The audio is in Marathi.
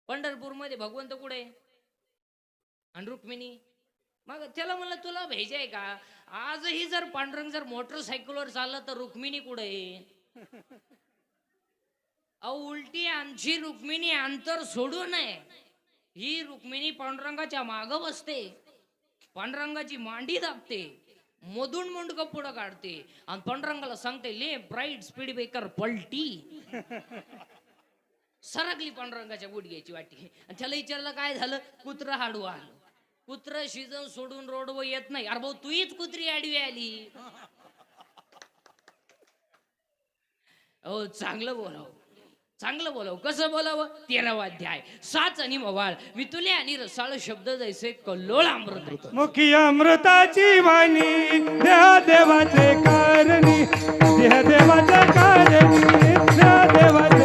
पंढरपूरमध्ये भगवंत कुठे आणि रुक्मिणी? मग त्याला म्हणलं तुला भेजाय का? आजही जर पांडुरंग जर मोटरसायकलवर चालला तर रुक्मिणी कुठे? उलटी आमची रुक्मिणी अंतर सोडू नये, ही रुक्मिणी पांडुरंगाच्या माग बसते, पांडुरंगाची मांडी दाबते, मधून मुंडक पुढं काढते आणि पांडुरंगाला सांगते लेफ्ट राईट स्पीड ब्रेकर पलटी. सरकली पांडुरंगाच्या गुडघ्याची वाटी आणि त्याला विचारलं काय झालं? कुत्र हाडू आलं. कुत्र शिजन सोडून रोडवर येत नाही. अरे भाऊ तूच कुत्री आडवी आली. हो चांगलं बोलाव, चांगलं बोलाव. कसं बोलावं? 13वा अध्याय. साच आणि मवाळ वितुले आणि रसाळ शब्द जैसे कल्लोळ अमृत. मुखी अमृताची वाणी देहा देवाचे कारणी, देह देवाचे कारणी, देहा देवाचे